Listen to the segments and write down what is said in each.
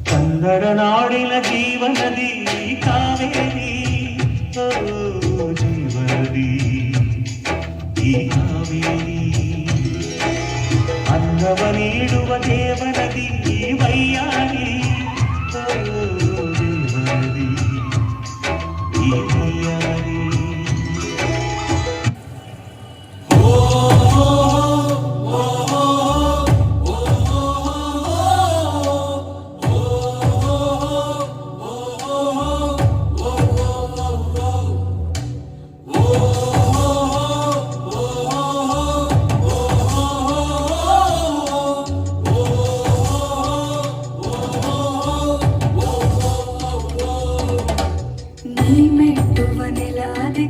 ಕನ್ನಡ ನಾಡಿನ ಜೀವನದಿ ಕಾವೇರಿ, ಓ ಜೀವನದಿ ಈ ಕಾವೇರಿ, ಅನ್ನವ ನೀಡುವ ದೇವನದಿ ವೈಯಾರಿ, ಓ ದೇವನದಿ ಈ ವೈಯಾರಿ.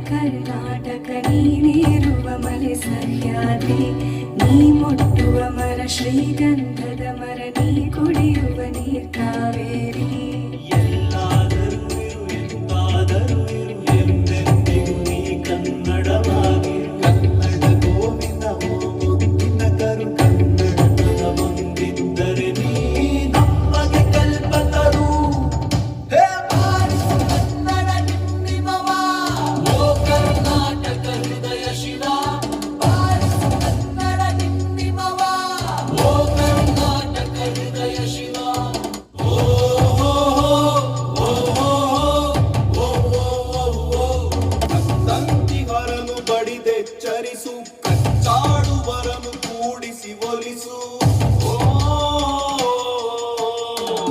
ಕರ್ನಾಟಕ ನೀನಿರುವ ಮಲೆ ಸಹ್ಯಾದ್ರಿ, ನೀ ಮುಟ್ಟುವ ಮರ ಶ್ರೀಗಂಧದ ಮರ, ನೀ ಕುಡಿಯುವ ನೀರ್ ಕಾವೇರಿ. ಎಲ್ಲಾದರೂ ಇರು ಎಂತಾದರೂ ಇರು ಎಂದೆಂದಿಗೂ ನೀ ಕನ್ನಡವಾಗಿರು. ಕನ್ನಡ ಗೋವಿನ ಮುದ್ದಿನ ಕರು, ಕನ್ನಡದ ಮುಂದಿದ್ದರೆ ನೀ ನಮಗೆ ಕಲ್ಪತರು. ಚರಿಸು ಕಚ್ಚಾಡುವರನು ಕೂಡಿಸಿ ಒಲಿಸು,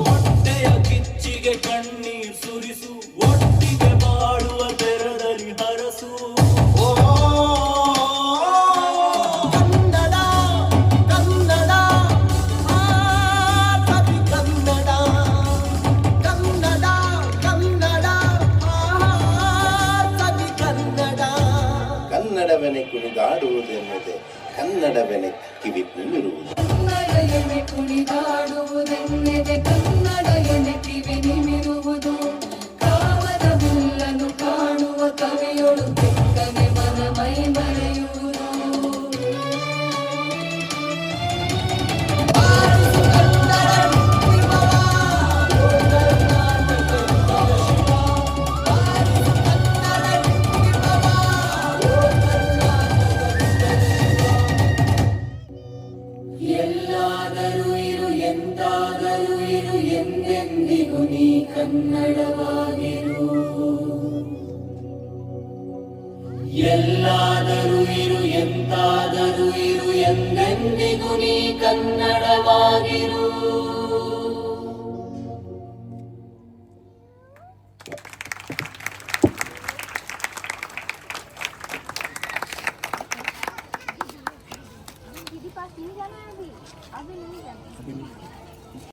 ಹೊಟ್ಟೆಯ ಕಿಚ್ಚಿಗೆ ಕಣ್ಣೀರ್ ಸುರಿಸು, ಒಟ್ಟಿಗೆ ಬಾಳುವ ತೆರದಲ್ಲಿ ಹರಸು. ಕನ್ನಡ ಕನ್ನಡ ಕವಿ ಕನ್ನಡ, ಕನ್ನಡ ಕನ್ನಡ ಕವಿ ಕನ್ನಡ. ಕನ್ನಡವೆನೆ ಕುಣಿದಾಡುವುದೆನ್ನದೆ ಕನ್ನಡವೆನೆ ಕಿವಿ ನಿಮಿರುವುದು. ಕನ್ನಡ ಎನೆ ಕುಣಿದಾಡುವುದೆನ್ನದೆ ಕನ್ನಡ ಎನೆ ಕಿವಿ ನಿಮಿರುವುದು. ಕಾಮದ ಹುಲ್ಲನ್ನು ಕಾಣುವ ಕವಿಯೊಳು ಬೆಕ್ಕನೆ ಮನ ಮೈ ಮರೆಯುವುದು. ಎಲ್ಲಾದರೂ ಇರು ಎಂತಾದರೂ ಇರು ಎಂದೆಂದಿಗೂ ನೀ ಕನ್ನಡವಾಗಿರು. ಎಲ್ಲಾದರೂ ಇರು ಎಂತಾದರೂ ಇರು ಎಂದೆಂದಿಗೂ ನೀ ಕನ್ನಡವಾಗಿರು. Pas ini kan Abi. Abi ini kan.